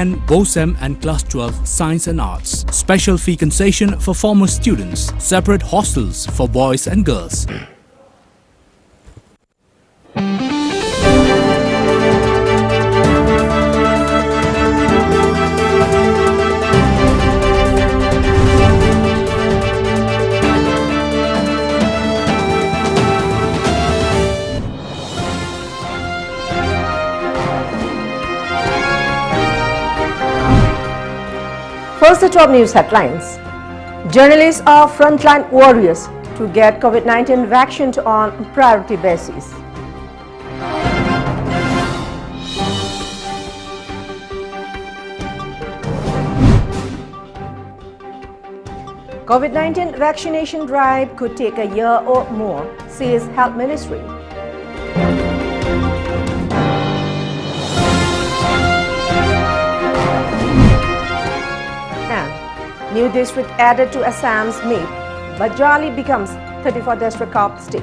and BOSEM and Class 12 Science and Arts. Special fee concession for former students. Separate hostels for boys and girls. First, the top news headlines. Journalists are frontline warriors to get COVID-19 vaccine on priority basis. COVID-19 vaccination drive could take a year or more, says Health Ministry. New district added to Assam's map, Bajali becomes 34th district of state.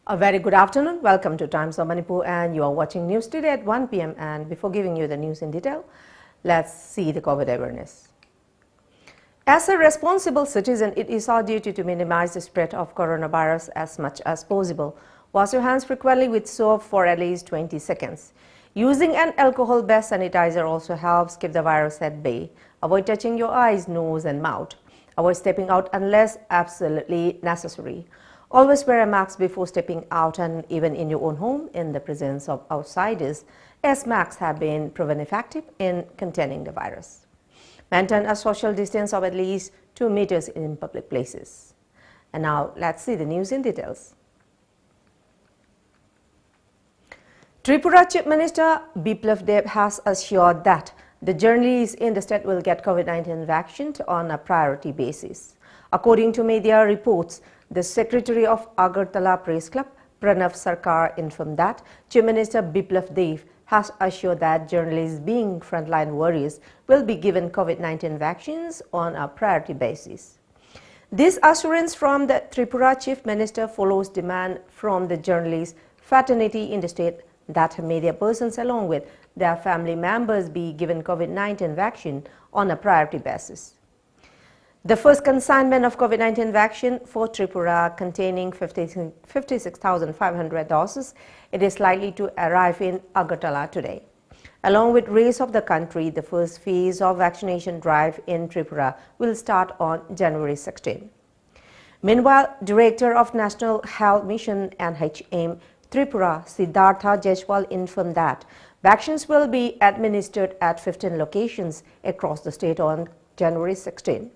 A very good afternoon. Welcome to Times of Manipur, and you are watching news today at 1 p.m. And before giving you the news in detail, let's see the COVID awareness. As a responsible citizen, it is our duty to minimize the spread of coronavirus as much as possible. Wash your hands frequently with soap for at least 20 seconds. Using an alcohol-based sanitizer also helps keep the virus at bay. Avoid touching your eyes, nose and mouth. Avoid stepping out unless absolutely necessary. Always wear a mask before stepping out and even in your own home in the presence of outsiders, as masks have been proven effective in containing the virus. Maintain a social distance of at least 2 meters in public places. And now let's see the news in details. Tripura Chief Minister Biplav Deb has assured that the journalists in the state will get COVID-19 vaccine on a priority basis. According to media reports, the Secretary of Agartala Press Club, Pranav Sarkar, informed that Chief Minister Biplav Deb has assured that journalists being frontline warriors will be given COVID-19 vaccines on a priority basis. This assurance from the Tripura Chief Minister follows demand from the journalist fraternity in the state that media persons along with their family members be given COVID-19 vaccine on a priority basis. The first consignment of COVID-19 vaccine for Tripura, containing 56,500 doses, it is likely to arrive in Agartala today. Along with rest of the country, the first phase of vaccination drive in Tripura will start on January 16. Meanwhile, Director of National Health Mission NHM Tripura, Siddhartha Jaiswal, informed that vaccines will be administered at 15 locations across the state on January 16.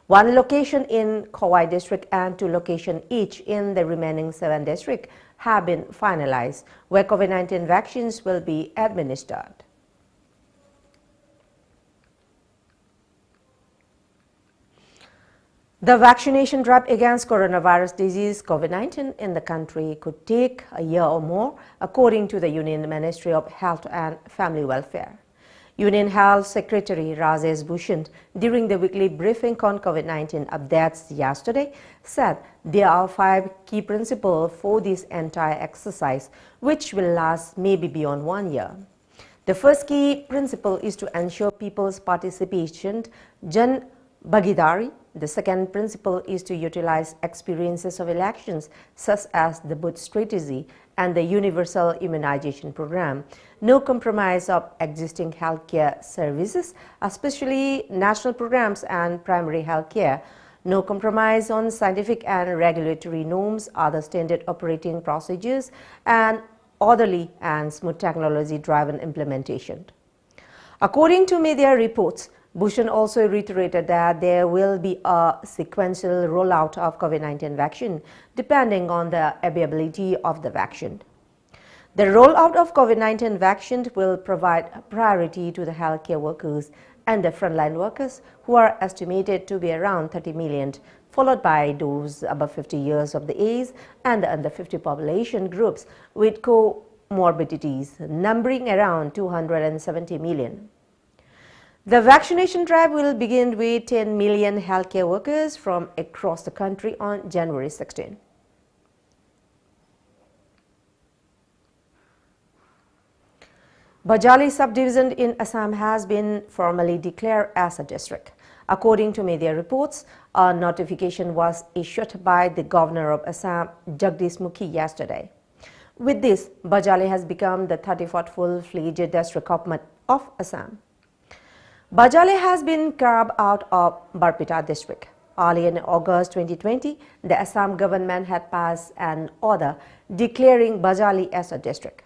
1 location in Khawai district and 2 locations each in the remaining 7 districts have been finalized, where COVID-19 vaccines will be administered. The vaccination drive against coronavirus disease COVID-19 in the country could take a year or more, according to the Union Ministry of Health and Family Welfare. Union Health Secretary Rajesh Bhushan, during the weekly briefing on COVID-19 updates yesterday, said there are 5 key principles for this entire exercise, which will last maybe beyond 1 year. The first key principle is to ensure people's participation, Jan Bhagidari. The second principle is to utilize experiences of elections, such as the booth strategy and the universal immunization program. No compromise of existing healthcare services, especially national programs and primary healthcare. No compromise on scientific and regulatory norms, other standard operating procedures, and orderly and smooth technology-driven implementation. According to media reports, Bhushan also reiterated that there will be a sequential rollout of COVID-19 vaccine depending on the availability of the vaccine. The rollout of COVID-19 vaccine will provide priority to the healthcare workers and the frontline workers, who are estimated to be around 30 million, followed by those above 50 years of the age and the under 50 population groups with comorbidities, numbering around 270 million. The vaccination drive will begin with 10 million healthcare workers from across the country on January 16. Bajali subdivision in Assam has been formally declared as a district. According to media reports, a notification was issued by the governor of Assam, Jagdish Mukhi, yesterday. With this, Bajali has become the 34th full-fledged district of Assam. Bajali has been carved out of Barpeta district. Early in August 2020, the Assam government had passed an order declaring Bajali as a district.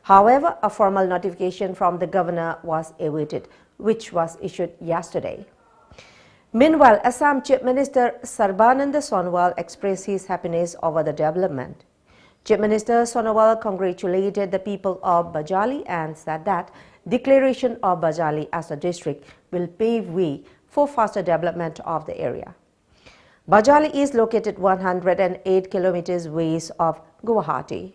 However, a formal notification from the governor was awaited, which was issued yesterday. Meanwhile, Assam Chief Minister Sarbananda Sonowal expressed his happiness over the development. Chief Minister Sonowal congratulated the people of Bajali and said that declaration of Bajali as a district will pave way for faster development of the area. Bajali is located 108 kilometers west of Guwahati.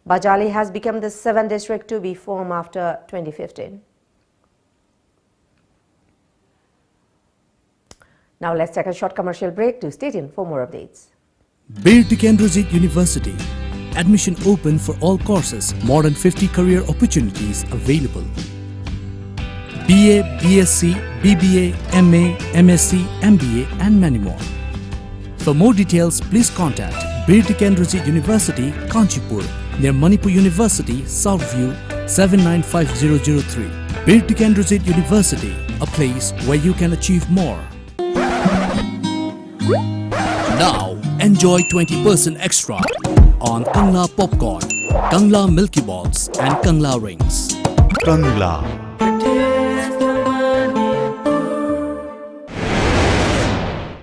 Bajali has become the 7th district to be formed after 2015. Now let's take a short commercial break to stay tuned for more updates. Bir Tikendrojit University. Admission open for all courses. More than 50 career opportunities available. BA, BSc, BBA, MA, MSc, MBA and many more. For more details, please contact Bir Tikendrojit University, Kanchipur, near Manipur University, Southview, 795003. Bir Tikendrojit University, a place where you can achieve more. Now, enjoy 20% extra on Kangla Popcorn, Kangla Milky Balls and Kangla Rings. Kangla.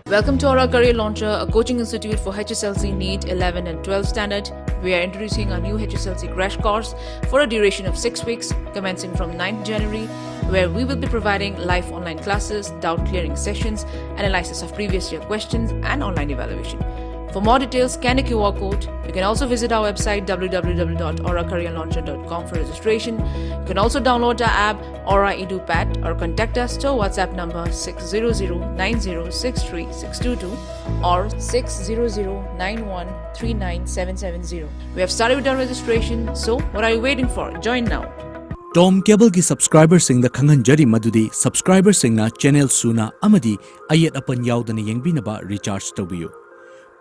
Welcome to our Career Launcher, a coaching institute for HSLC NEET 11 and 12 standard. We are introducing a new HSLC crash course for a duration of 6 weeks, commencing from 9th January, where we will be providing live online classes, doubt clearing sessions, analysis of previous year questions, and online evaluation. For more details, scan a QR code. You can also visit our website www.auracareerlauncher.com for registration. You can also download our app Aura EduPad or contact us to our WhatsApp number 600-9063-622 or 600-9139-770. We have started with our registration, so what are you waiting for? Join now. Tom Cable ki subscriber sing the Kangan Jari Madudi, subscriber sing na channel suna amadi ayat apan yaudani yengbinaba recharge tawiyo.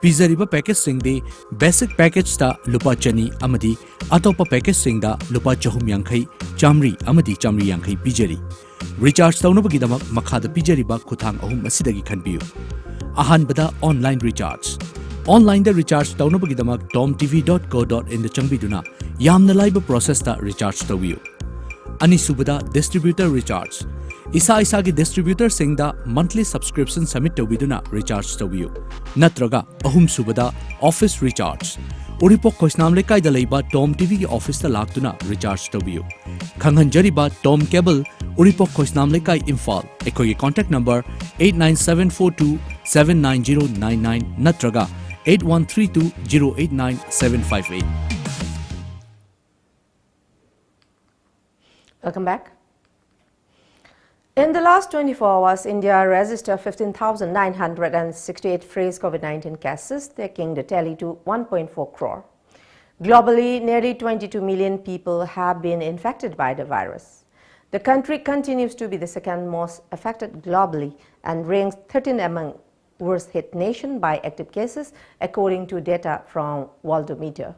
Pizariba package sing de basic package ta lupa chani amadi atopa package sing da lupa chahum yankai chamri amadi chamri yankai pijari. Recharge taunabagi makhada pijari ba kuthang ahum asidagi khanbiyu. Ahan bada online recharge. Online da recharge taunabagi tomtv.co.in da changbiduna yamna laiba process ta recharge tawiyu. Anisubada distributor recharge. Isa ki distributor sing da monthly subscription submit tawiduna recharge tawiyu. Natraga ahum subada office recharge. Uripok khoisnam le kai da leiba TOMTV ki office ta laktuna recharge tawiyu. Khanghanjari ba Tom Cable Uripok khoisnam le kai Imphal. Ekoi contact number 89742790999 natraga 8132089758. Welcome back. In the last 24 hours, India registered 15,968 fresh COVID-19 cases, taking the tally to 1.4 crore. Globally, nearly 22 million people have been infected by the virus. The country continues to be the second most affected globally and ranks 13th among worst hit nations by active cases, according to data from Worldometer.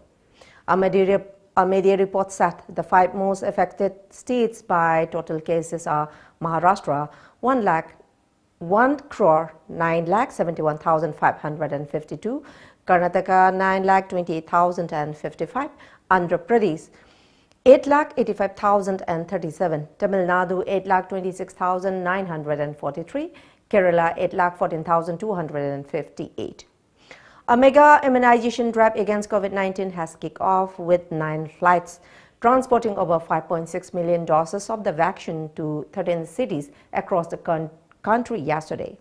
A media report said the 5 most affected states by total cases are Maharashtra, 1,9,71,552, Karnataka, 9,28,055, Andhra Pradesh, 8,85,037, Tamil Nadu, 8,26,943, Kerala, 8,14,258. A mega immunization drive against COVID-19 has kicked off with 9 flights transporting over 5.6 million doses of the vaccine to 13 cities across the country yesterday.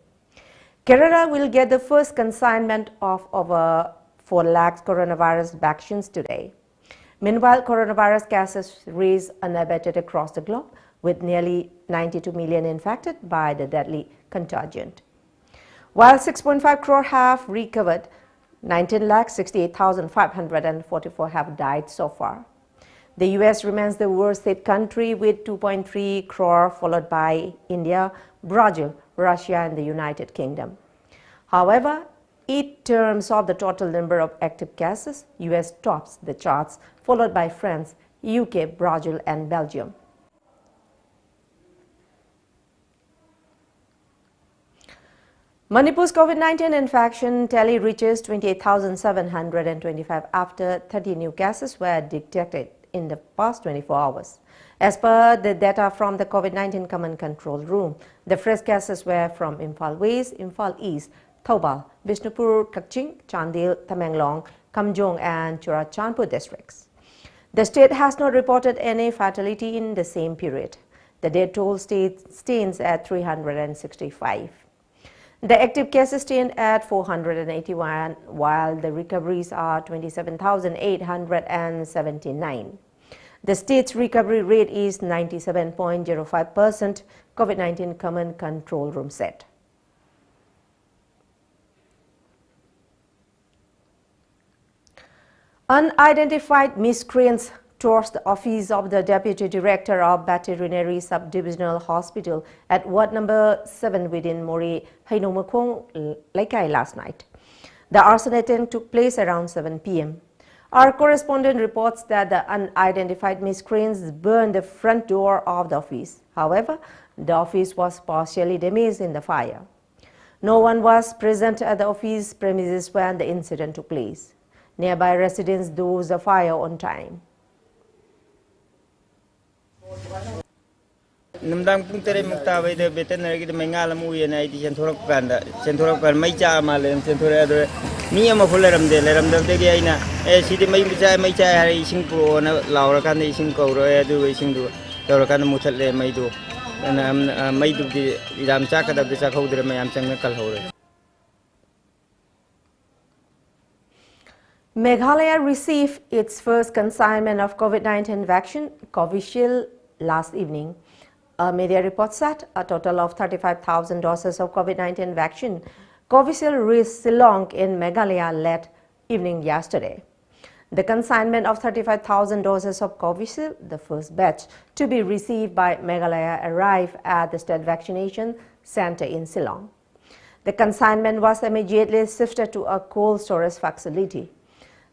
Kerala will get the first consignment of over 4 lakhs coronavirus vaccines today. Meanwhile, coronavirus cases rise unabated across the globe. with nearly 92 million infected by the deadly contagion. While 6.5 crore have recovered, 19,68,544 have died so far. The US remains the worst hit country with 2.3 crore, followed by India, Brazil, Russia, and the United Kingdom. However, in terms of the total number of active cases, US tops the charts, followed by France, UK, Brazil, and Belgium. Manipur's COVID-19 infection tally reaches 28,725 after 30 new cases were detected in the past 24 hours. As per the data from the COVID-19 Command Control Room, the fresh cases were from Imphal West, Imphal East, Thoubal, Bishnupur, Kaching, Chandil, Tamenglong, Kamjong, and Churachandpur districts. The state has not reported any fatality in the same period. The death toll stands at 365. The active cases stand at 481, while the recoveries are 27,879. The state's recovery rate is 97.05%, COVID-19 Command Control Room said. Unidentified miscreants towards the office of the Deputy Director of Veterinary Subdivisional Hospital at Ward number 7 within Mori Hainomakong, Laikai last night. The arson attempt took place around 7 p.m. Our correspondent reports that the unidentified miscreants burned the front door of the office. However, the office was partially damaged in the fire. No one was present at the office premises when the incident took place. Nearby residents dozed the fire on time. Namdang pung tere mukta vai de veterinary ki menga lamu ye nai di senthorok kan mai cha ma le senthore ado ni ama fuleram de ge aina e sidi mai cha hari ising pro na laura kan ising ko ro adu ising du laura kan muthal le mai du na mai du di ram cha ka da cha khau de mayam chang na kal ho re. Meghalaya received its first consignment of COVID-19 vaccine, Covishield, last evening. A media report said a total of 35,000 doses of COVID-19 vaccine, Covishield reached Shillong in Meghalaya late evening yesterday. The consignment of 35,000 doses of Covishield, the first batch to be received by Meghalaya, arrived at the state vaccination center in Shillong. The consignment was immediately shifted to a cold storage facility.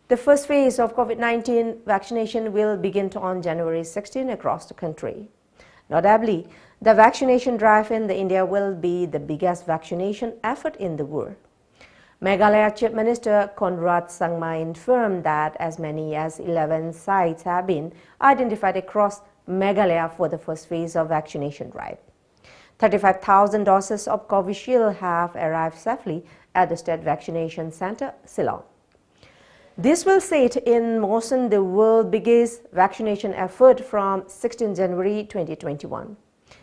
The first phase of COVID-19 vaccination will begin on January 16 across the country. Notably, the vaccination drive in India will be the biggest vaccination effort in the world. Meghalaya Chief Minister Conrad Sangma informed that as many as 11 sites have been identified across Meghalaya for the first phase of vaccination drive. 35,000 doses of Covishield have arrived safely at the state vaccination center, Shillong. This will set in motion the world's biggest vaccination effort from 16 January 2021.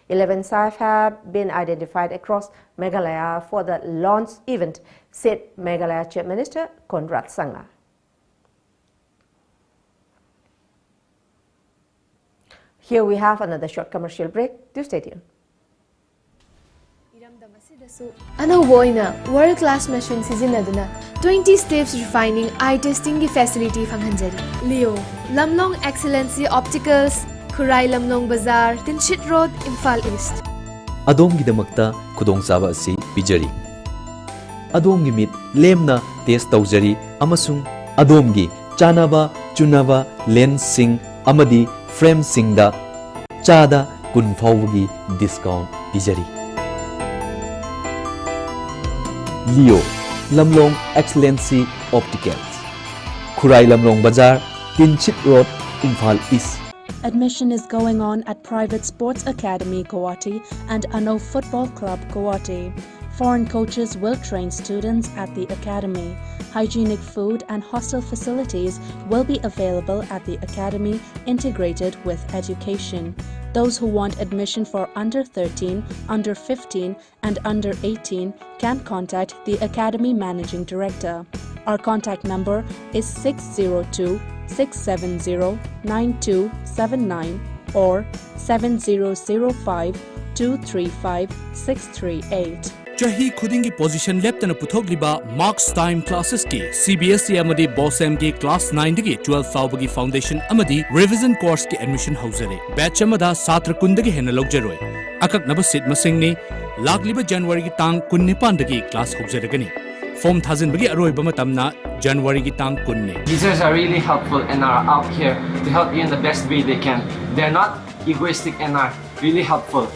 11 sites have been identified across Meghalaya for the launch event, said Meghalaya Chief Minister Conrad Sangma. Here we have another short commercial break. Do stay tuned. Anawboina world-class machine sizinaduna 20 steps refining eye testing ki facility phanghanjari. Leo Lamlong Excellency Opticals, Khurai Lamlong Bazaar, Tinchit Road, Imphal East. Adomgidamakta khudongchaba asi pijari. Adomgi mit lemna test tawjari amasung Adomgi chanaba chunaba lens sing amadi frame singda chada kun fawgi discount pijari. Leo Lamlong Excellency Opticals, Khurai Lamlong Bazaar, Tinchit Road, Imphal East. Admission is going on at Private Sports Academy Guwahati and Ano Football Club Guwahati. Foreign coaches will train students at the academy. Hygienic food and hostel facilities will be available at the academy, integrated with education. Those who want admission for under 13, under 15 and under 18 can contact the Academy Managing Director. Our contact number is 602-670-9279 or 7005 235 638. Chahi khudingi position leptana puthokliba marks time classes ki CBSE amadi BOSM ki class 9 dagi 12 fawbagi foundation amadi revision course ki admission hauzare batch amada satra kundagi hena logjaroi akak naba seat masing ni lagliba January ki tang 19 dagi class hauzaragani form thazin bagi aroi bama tamna January ki tang 19 Teachers are really helpful and are out here to help you in the best way they can. They're not egoistic and are really helpful.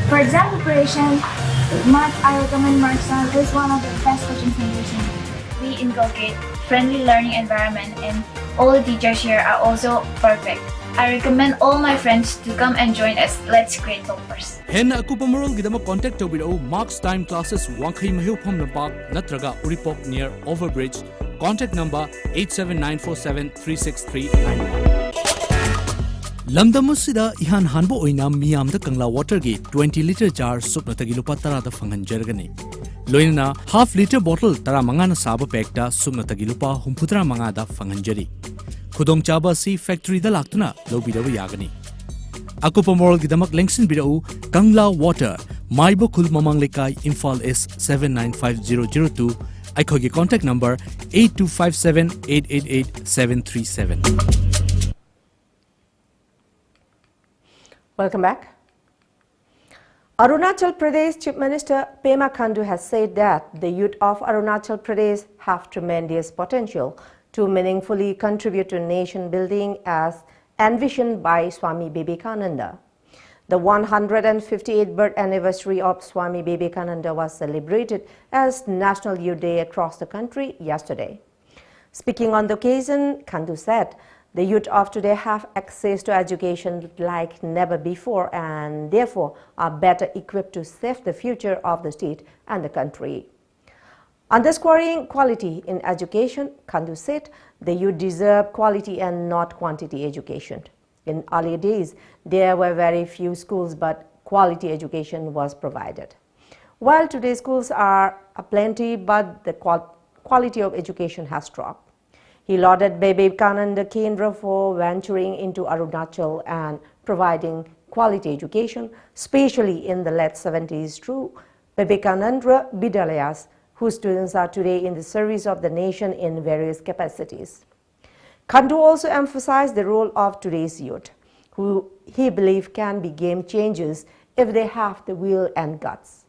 For exam preparation, I recommend Marks Time is one of the best coaching centers in India. We inculcate friendly learning environment and all the teachers here are also perfect. I recommend all my friends to come and join us. Let's create toppers. Hen akupamoral gidama contact tobiro marks time classes Wankhai Mahiu Phom Lampak natraga Uripok near Overbridge. Contact number 879473639. Lamdamusida ihan hanbo oina miyam da Kangla water gi 20 liter jar supna tagi lupa tara da fangan jargani. Loina half liter bottle tara mangana saba pack da supna tagi lupa humputra manga da fangan jari. Khudong chaba si factory da laktuna lobi da yagani. Akupamoral gidamak lengsin bidau Kangla water Maibo Khul Mamang Lekai Imphal S 795002. Aikogi contact number 8257888737. Welcome back. Arunachal Pradesh Chief Minister Pema Khandu has said that the youth of Arunachal Pradesh have tremendous potential to meaningfully contribute to nation building as envisioned by Swami Vivekananda. The 158th birth anniversary of Swami Vivekananda was celebrated as National Youth Day across the country yesterday. Speaking on the occasion, Khandu said, the youth of today have access to education like never before and therefore are better equipped to save the future of the state and the country. Underscoring quality in education, Khandu said the youth deserve quality and not quantity education. In earlier days, there were very few schools, but quality education was provided. While today's schools are aplenty, but the quality of education has dropped. He lauded Vivekananda Kendra for venturing into Arunachal and providing quality education, especially in the late 70s through Vivekananda Vidyalayas, whose students are today in the service of the nation in various capacities. Khandu also emphasized the role of today's youth, who he believed can be game changers if they have the will and guts.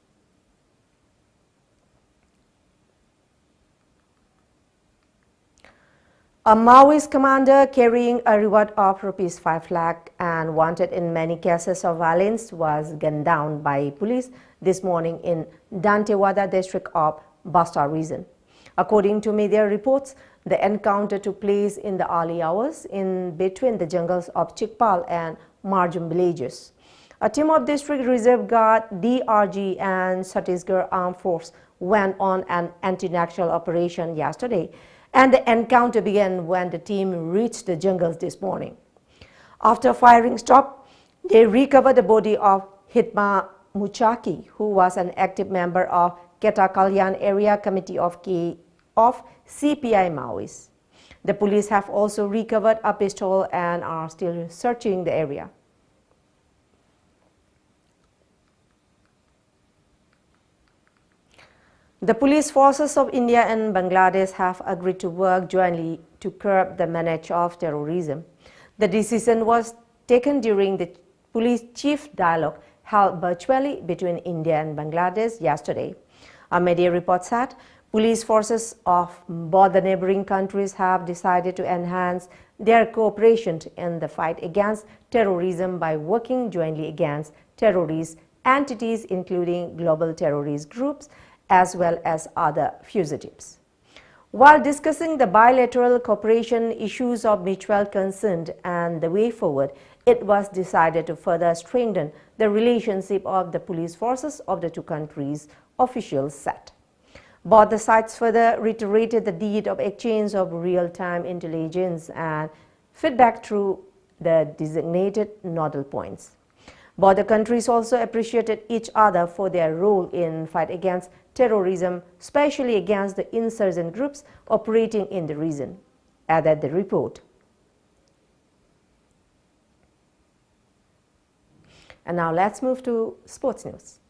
A Maoist commander carrying a reward of ₹5 lakh and wanted in many cases of violence was gunned down by police this morning in Dantewada district of Bastar region. According to media reports, the encounter took place in the early hours in between the jungles of Chikpal and Marjum villages. A team of District Reserve Guard, DRG and Chhattisgarh Armed Force went on an anti-nactional operation yesterday, and the encounter began when the team reached the jungles this morning. After firing stopped, they recovered the body of Hitma Muchaki, who was an active member of Keta Kalyan Area Committee of CPI Maoists. The police have also recovered a pistol and are still searching the area. The police forces of India and Bangladesh have agreed to work jointly to curb the menace of terrorism. The decision was taken during the police chief dialogue held virtually between India and Bangladesh yesterday. A media report said police forces of both the neighboring countries have decided to enhance their cooperation in the fight against terrorism by working jointly against terrorist entities, including global terrorist groups, as well as other fugitives. While discussing the bilateral cooperation issues of mutual concern and the way forward, it was decided to further strengthen the relationship of the police forces of the two countries, officials said. Both the sides further reiterated the need of exchange of real-time intelligence and feedback through the designated nodal points. Both the countries also appreciated each other for their role in fight against terrorism, especially against the insurgent groups operating in the region, added the report. And now let's move to sports news.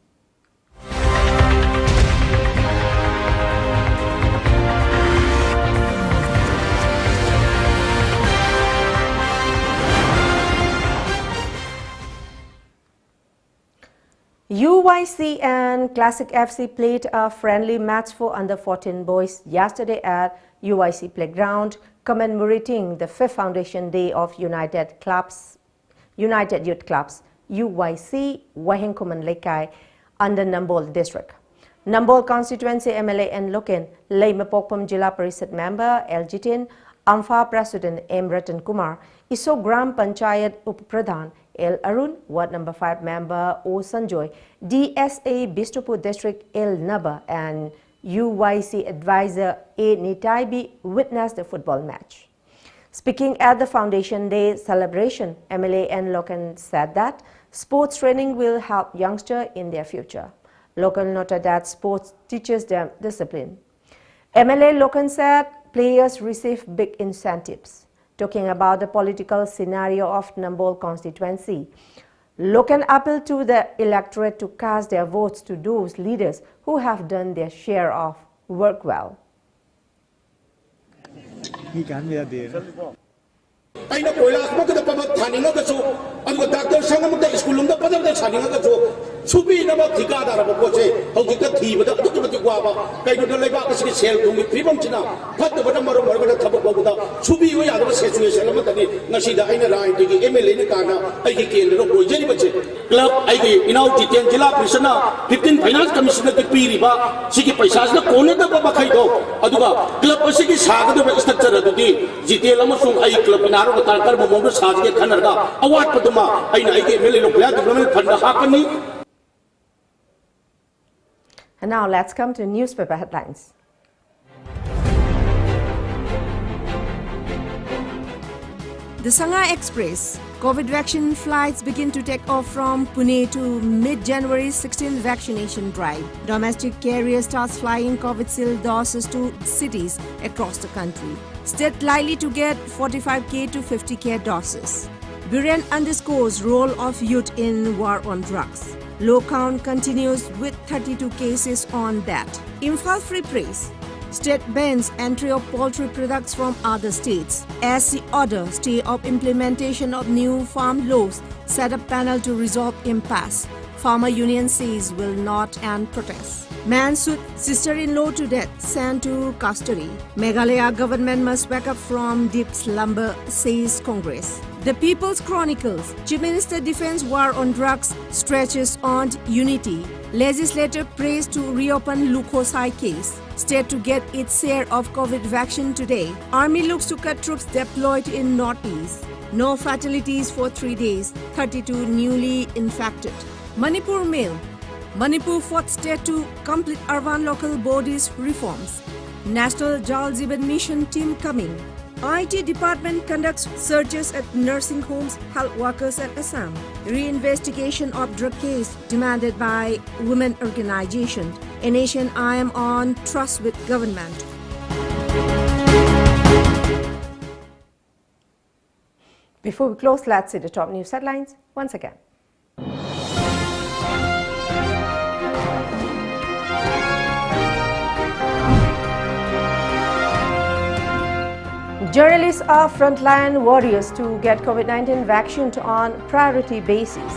UYC and Classic FC played a friendly match for under-14 boys yesterday at UYC Playground, commemorating the 5th Foundation Day of United Youth Clubs, UYC, Wahengkuman Lekai, under Nambol District. Nambol Constituency MLA and Loken, Lay Mapokpam Jilla Parisad Member, Eljitin, Amfa President M. Ratan Kumar, Iso Gram Panchayat Upradhan, El Arun, Ward number 5 member O Sanjoy, DSA Bistupur District El Naba and UYC advisor A Nitaibi witnessed the football match. Speaking at the Foundation Day celebration, MLA and Lokan said that sports training will help youngsters in their future. Lokan noted that sports teaches them discipline. MLA Lokan said players receive big incentives. Talking about the political scenario of Nambol constituency, Lokan appealed to the electorate to cast their votes to those leaders who have done their share of work well. Subi nama tiga darah berkose, hau kita tiba dah tu kita kuapa, kayu dah lepas kesini sel tunggu pribam cina, pada pada maru maru pada tabuk baguda, subi itu ada sesuatu sel lama tadi, nasi dah ini lain lagi, MLA ni karena, aiki kian dulu boleh jadi macam, klub aiki inau titian jila prisana, 15 finance commissioner ke piri ba, sigi paisa sih kone dah bapa kai do, aduga klub sigi sahaja tu structure ada tu, jiti lama sung aiki klub inaru ketar membangun sahaja kanar dah, awat pertama, aiki MLA lo pelajari development fund hakan ni. And now let's come to newspaper headlines. The Sangha Express. COVID vaccine flights begin to take off from Pune to mid-January 16 vaccination drive. Domestic carrier starts flying COVID-sealed doses to cities across the country. State likely to get 45k to 50k doses. Biren underscores role of youth in war on drugs. Low count continues with 32 cases on that. Imphal Free Press. State bans entry of poultry products from other states. SC order stay of implementation of new farm laws. Set up panel to resolve impasse. Farmer union says will not end protests. Man sued sister-in-law to death, sent to custody. Meghalaya government must wake up from deep slumber, says Congress. The People's Chronicles. Chief Minister defends war on drugs, stretches on unity. Legislature prays to reopen Lukhosai case. State to get its share of COVID vaccine today. Army looks to cut troops deployed in Northeast. No fatalities for 3 days. 32 newly infected. Manipur Mail. Manipur fourth state to complete urban local bodies reforms. National Jal Jeevan Mission team coming. IT department conducts searches at nursing homes, health workers at Assam. Reinvestigation of drug case demanded by women organization. A nation I am on trust with government. Before we close, let's see the top news headlines once again. Journalists are frontline warriors to get COVID-19 vaccine on priority basis.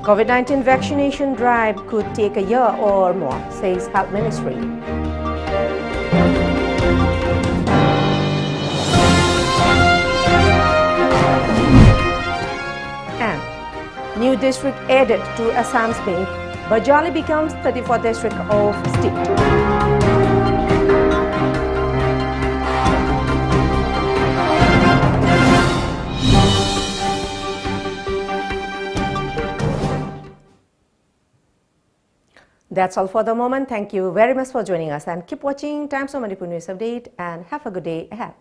COVID-19 vaccination drive could take a year or more, says Health Ministry. And new district added to Assam's map, Bajali becomes 34th district of state. That's all for the moment. Thank you very much for joining us and keep watching Times of Manipur News Update and have a good day ahead.